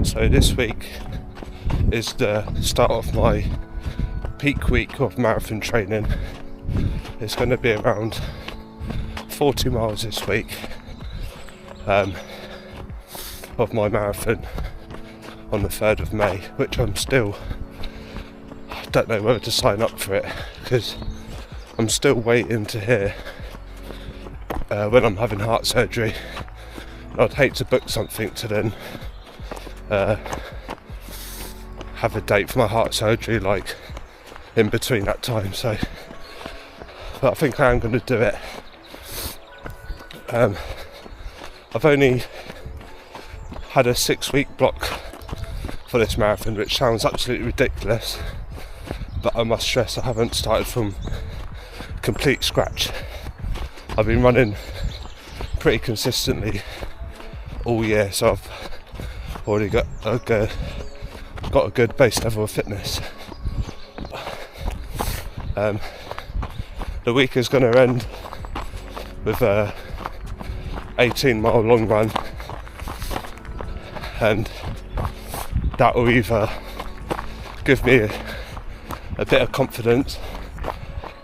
So this week is the start of my peak week of marathon training. It's going to be around 40 miles this week of my marathon on the 3rd of May, which I don't know whether to sign up for it because I'm still waiting to hear when I'm having heart surgery. I'd hate to book something to then have a date for my heart surgery like in between that time, but I think I am going to do it. I've only had a 6-week block for this marathon, which sounds absolutely ridiculous, but I must stress I haven't started from complete scratch. I've been running pretty consistently all year, so I've already got a good base level of fitness. The week is going to end with a 18-mile long run, and that will either give me a bit of confidence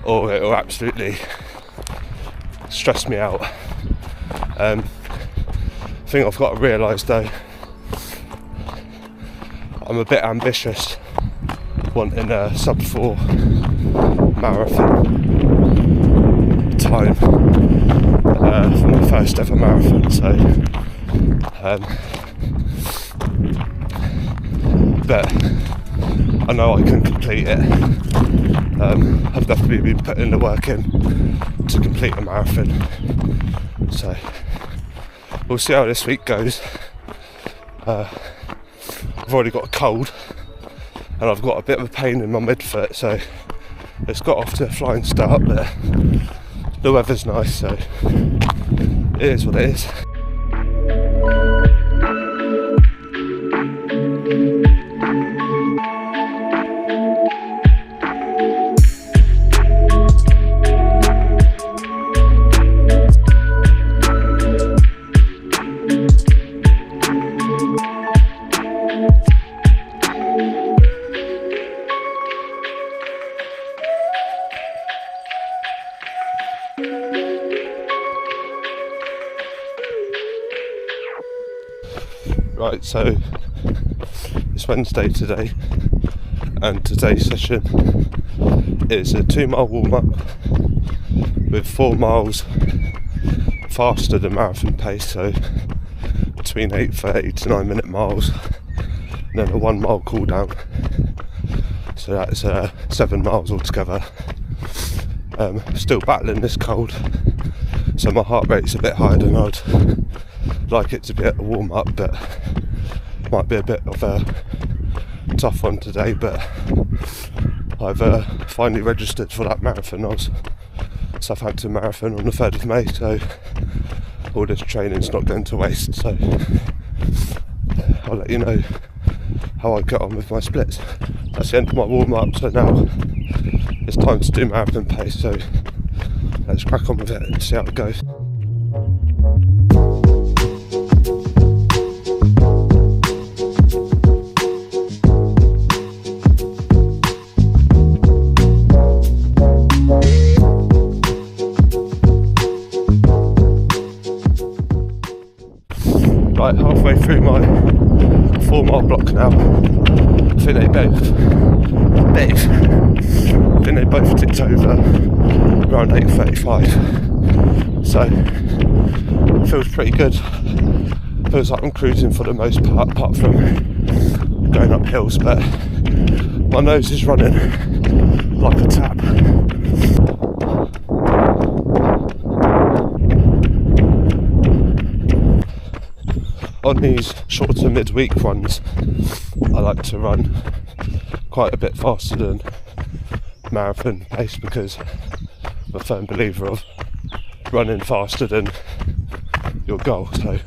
or it will absolutely stress me out. The thing I've got to realise though, I'm a bit ambitious, wanting a sub-4 marathon time for my first ever marathon, but I know I can complete it. I've definitely been putting the work in to complete a marathon, so we'll see how this week goes. I've already got a cold and I've got a bit of a pain in my midfoot, so it's got off to a flying start, but the weather's nice, so it is what it is. Right, so it's Wednesday today, and today's session is a 2-mile warm-up with 4 miles faster than marathon pace, so between 8:30 to 9-minute miles, and then a 1 mile cool down, so that's 7 miles altogether. Still battling this cold, so my heart rate's a bit higher than I'd like it to be at the warm-up, but might be a bit of a tough one today. But I've finally registered for that marathon. I was Southampton Marathon on the 3rd of May, so all this training's not going to waste, so I'll let you know how I get on with my splits. That's the end of my warm-up, so now it's time to do marathon pace, so let's crack on with it and see how it goes. Right, halfway through my 4-mile block now. I think they both ticked over around 8:35, so it feels pretty good. Feels like I'm cruising for the most part, apart from going up hills, but my nose is running like a tap. On these shorter midweek runs, I like to run quite a bit faster than marathon pace because I'm a firm believer of running faster than your goal, so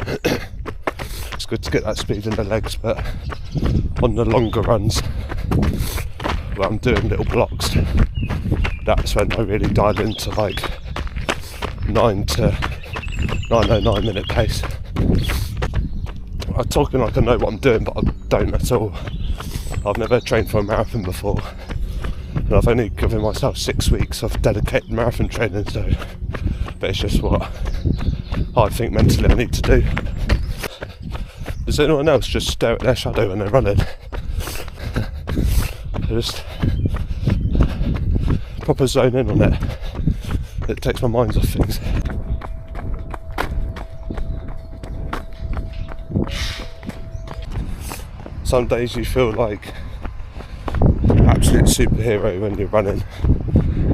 it's good to get that speed in the legs. But on the longer runs where I'm doing little blocks, that's when I really dial into like 9 to 9:09 minute pace. I'm talking like I know what I'm doing, but I don't at all. I've never trained for a marathon before, and I've only given myself 6 weeks of dedicated marathon training, so but it's just what I think mentally I need to do. Does anyone else just stare at their shadow when they're running? Just proper zone in on it. It takes my mind off things. Some days you feel like an absolute superhero when you're running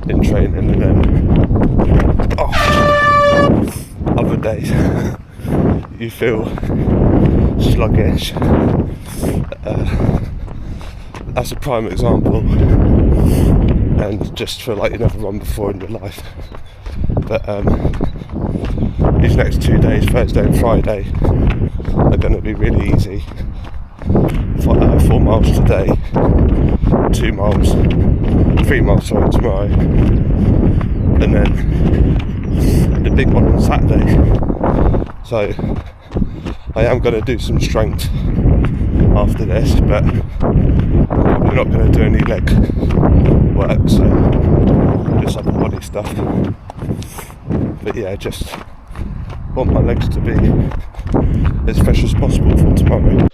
in training, and then other days you feel sluggish. That's a prime example, and just feel like you've never run before in your life. But these next 2 days, Thursday and Friday, are going to be really easy. 4 miles today, 2 miles, 3 miles tomorrow, and then the big one on Saturday. So I am going to do some strength after this, but I'm not going to do any leg work, so just upper body stuff. But yeah, just want my legs to be as fresh as possible for tomorrow.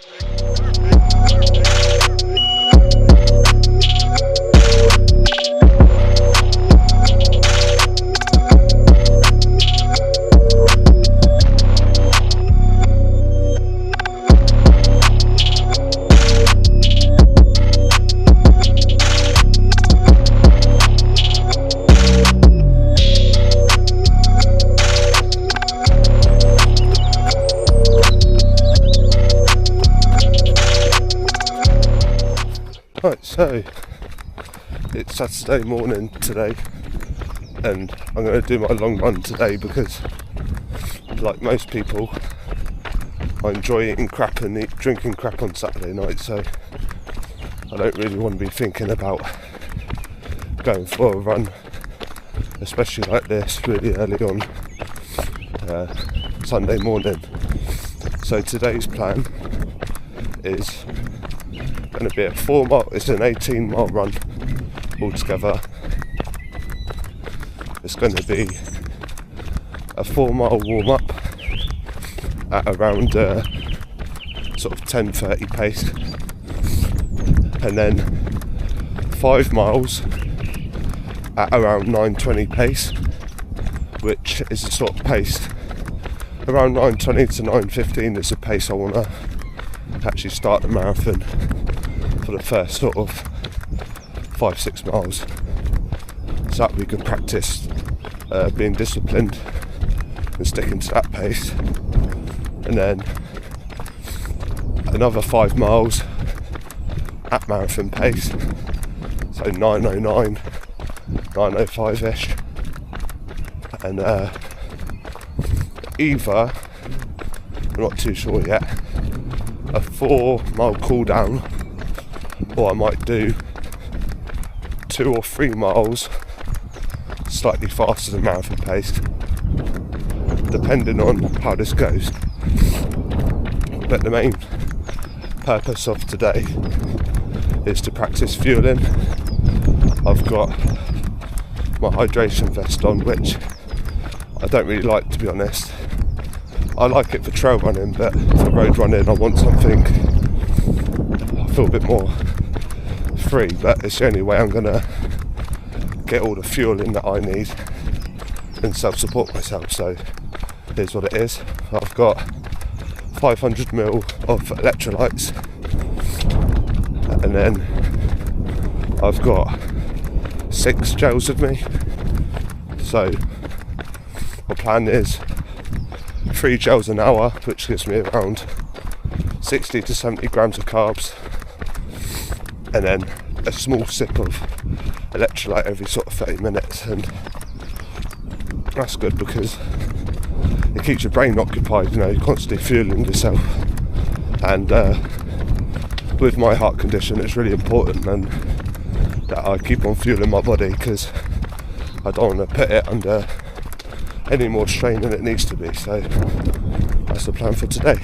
Right, so it's Saturday morning today, and I'm going to do my long run today because, like most people, I enjoy eating crap and drinking crap on Saturday night, so I don't really want to be thinking about going for a run, especially like this really early on Sunday morning. So today's plan is going to be a 4 mile, it's an 18-mile run altogether. It's going to be a 4-mile warm-up at around sort of 10:30 pace, and then 5 miles at around 9:20 pace, which is a sort of pace around 9:20 to 9:15 is the pace I want to actually start the marathon for the first sort of 5-6 miles, so that we can practice being disciplined and sticking to that pace. And then another 5 miles at marathon pace, so 9:09, 9:05ish, and either, I'm not too sure yet, a 4 mile cool down, or I might do 2 or 3 miles slightly faster than marathon pace, depending on how this goes. But the main purpose of today is to practice fueling. I've got my hydration vest on, which I don't really like, to be honest. I like it for trail running, but for road running I want something I feel a bit more free, but it's the only way I'm going to get all the fueling that I need and self-support myself. So here's what it is. I've got 500ml of electrolytes, and then I've got 6 gels with me. So my plan is 3 gels an hour, which gives me around 60 to 70 grams of carbs, and then a small sip of electrolyte every sort of 30 minutes. And that's good because it keeps your brain occupied, you know, you're constantly fueling yourself. And with my heart condition, it's really important and that I keep on fueling my body, because I don't want to put it under any more strain than it needs to be. So that's the plan for today.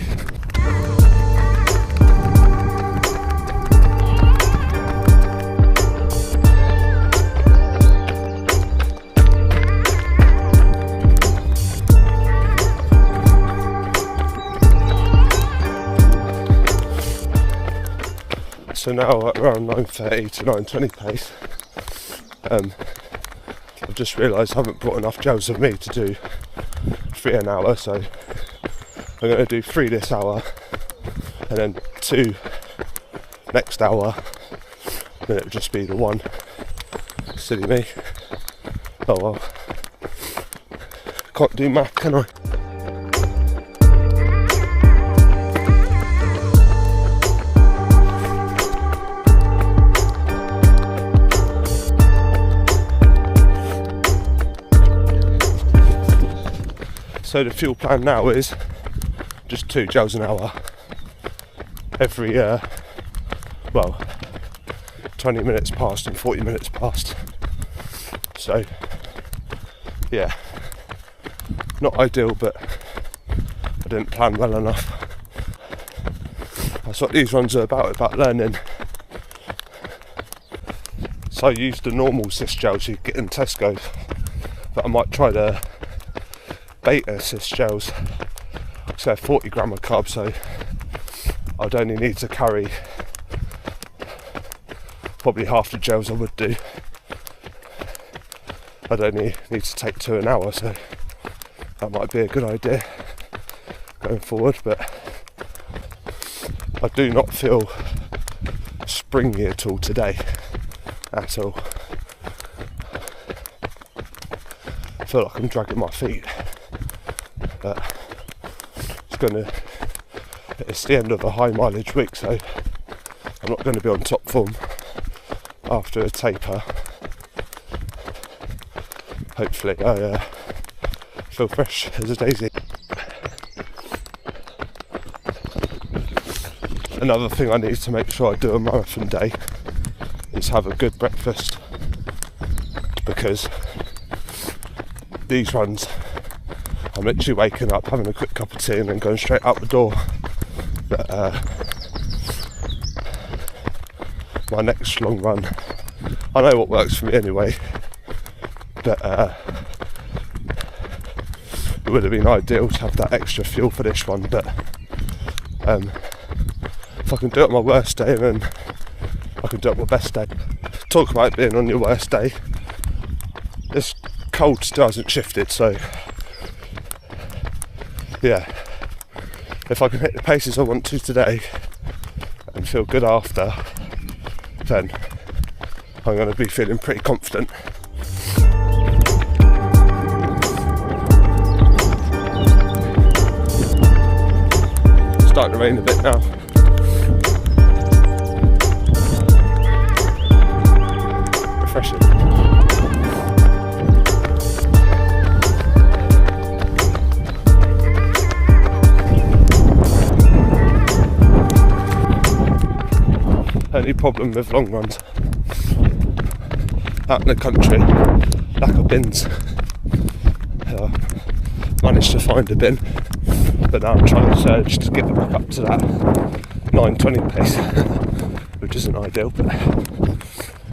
So now at around 9:30 to 9:20 pace, I've just realised I haven't brought enough gels with me to do 3 an hour, so I'm going to do 3 this hour and then 2 next hour, then it'll just be the 1. Silly me. Oh well. Can't do math, can I? So the fuel plan now is just 2 gels an hour every 20 minutes past and 40 minutes past. So yeah, not ideal, but I didn't plan well enough. That's what these runs are about learning. So I used the normal cis gels you get in Tesco, but I might try the beta cis gels. So 40 gram of carbs, so I'd only need to carry probably half the gels I would do. I'd only need to take 2 an hour, so that might be a good idea going forward. But I do not feel springy at all today, at all. I feel like I'm dragging my feet, but it's the end of a high mileage week, so I'm not going to be on top form after a taper. Hopefully I feel fresh as a daisy. Another thing I need to make sure I do a marathon day is have a good breakfast, because these runs I'm literally waking up, having a quick cup of tea and then going straight out the door. But my next long run, I know what works for me anyway, but it would have been ideal to have that extra fuel for this one. But if I can do it on my worst day, then I can do it on my best day. Talk about being on your worst day, this cold still hasn't shifted, so yeah, if I can hit the paces I want to today and feel good after, then I'm going to be feeling pretty confident. It's starting to rain a bit now. Refreshing. Only problem with long runs out in the country, lack of bins. Managed to find a bin, but now I'm trying to surge to get back up to that 9:20 pace, which isn't ideal, but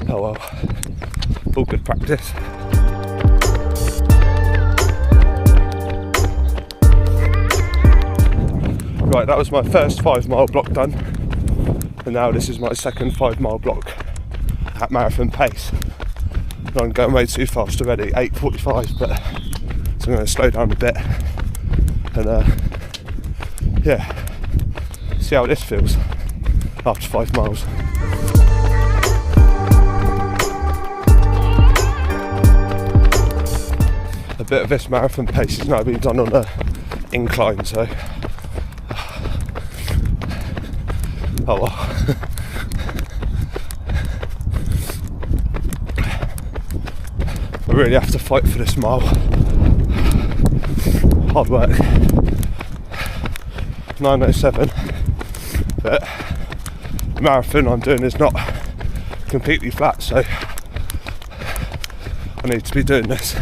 oh well, all good practice. Right, that was my first 5 mile block done. And now this is my second 5 mile block at marathon pace. And I'm going way too fast already, 8:45, but so I'm going to slow down a bit and yeah, see how this feels after 5 miles. A bit of this marathon pace has now been done on an incline, so oh well. I really have to fight for this mile. Hard work. 9:07, but the marathon I'm doing is not completely flat, so I need to be doing this.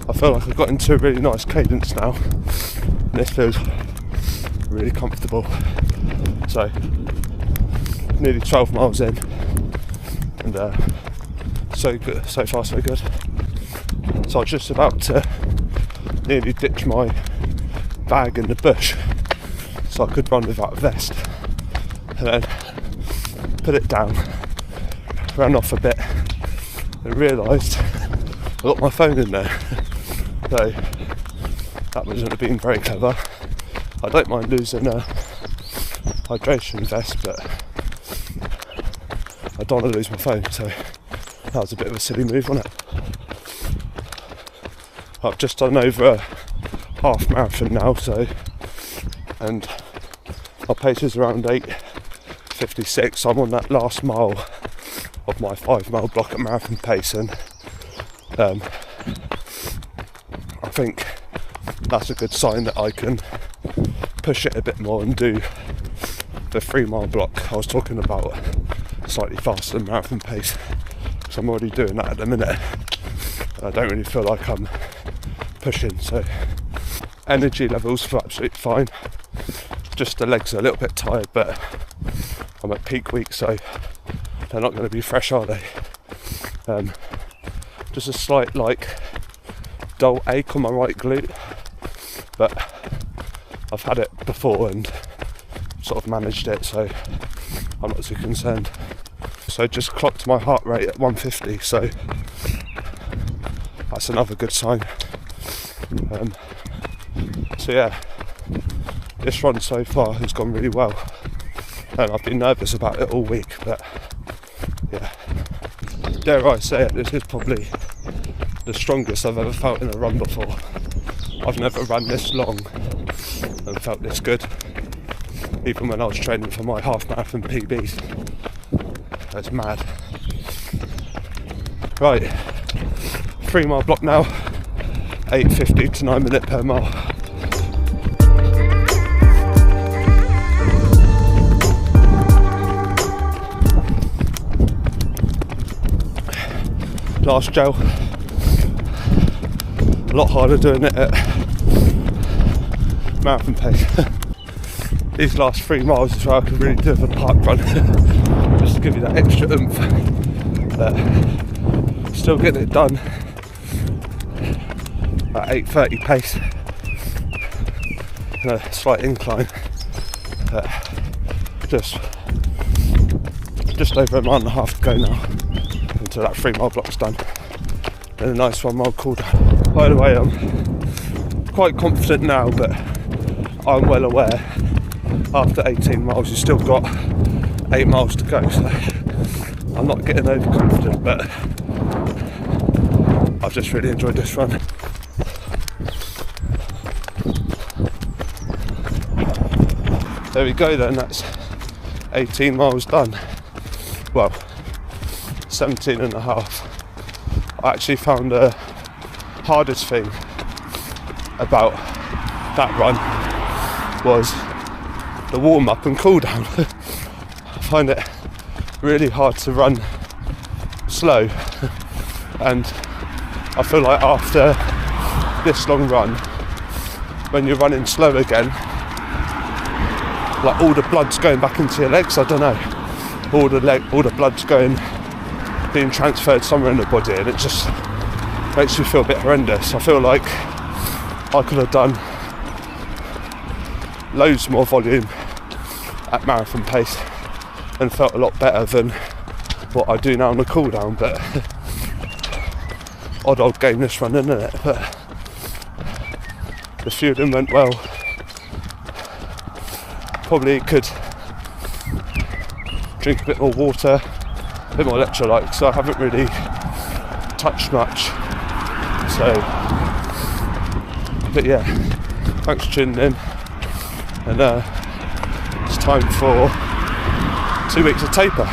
I feel like I've got into a really nice cadence now, and this feels really comfortable. So, nearly 12 miles in, and so good, so far so good. So I was just about to nearly ditch my bag in the bush so I could run without a vest, and then put it down, ran off a bit and realised I got my phone in there. So that wouldn't have been very clever. I don't mind losing a hydration vest, but I don't want to lose my phone, so that was a bit of a silly move, wasn't it? I've just done over a half marathon now, so, and my pace is around 8:56, so I'm on that last mile of my 5 mile block at marathon pace, and I think that's a good sign that I can push it a bit more and do the 3 mile block I was talking about slightly faster than marathon pace, because I'm already doing that at the minute and I don't really feel like I'm pushing. So energy levels feel absolutely fine, just the legs are a little bit tired, but I'm at peak week, so they're not going to be fresh, are they? Just a slight dull ache on my right glute, but I've had it before and sort of managed it, so I'm not too concerned. So just clocked my heart rate at 150, so that's another good sign. So yeah, this run so far has gone really well, and I've been nervous about it all week, but yeah, dare I say it, this is probably the strongest I've ever felt in a run before. I've never run this long and felt this good, even when I was training for my half marathon PBs. That's mad. Right, 3 mile block now, 8:50 to 9 minutes per mile. Last gel, a lot harder doing it at marathon pace. These last 3 miles is where I could really do a park run, just to give you that extra oomph, but still getting it done at 8:30 pace and a slight incline, but just over a mile and a half to go now until that 3 mile block's done, and a nice 1 mile cool down. By the way, I'm quite confident now, but I'm well aware after 18 miles you've still got 8 miles to go, so I'm not getting overconfident, but I've just really enjoyed this run. There we go then, that's 18 miles done. Well, 17 and a half. I actually found the hardest thing about that run was the warm up and cool down. I find it really hard to run slow, and I feel like after this long run, when you're running slow again, like all the blood's going back into your legs, I don't know, all the blood's being transferred somewhere in the body, and it just makes me feel a bit horrendous. I feel like I could have done loads more volume at marathon pace and felt a lot better than what I do now on the cool down, but odd old game this run, isn't it? But the fueling went well. Probably could drink a bit more water, a bit more electrolytes, so I haven't really touched much. So, but yeah, thanks for tuning in, and it's time for 2 weeks of taper.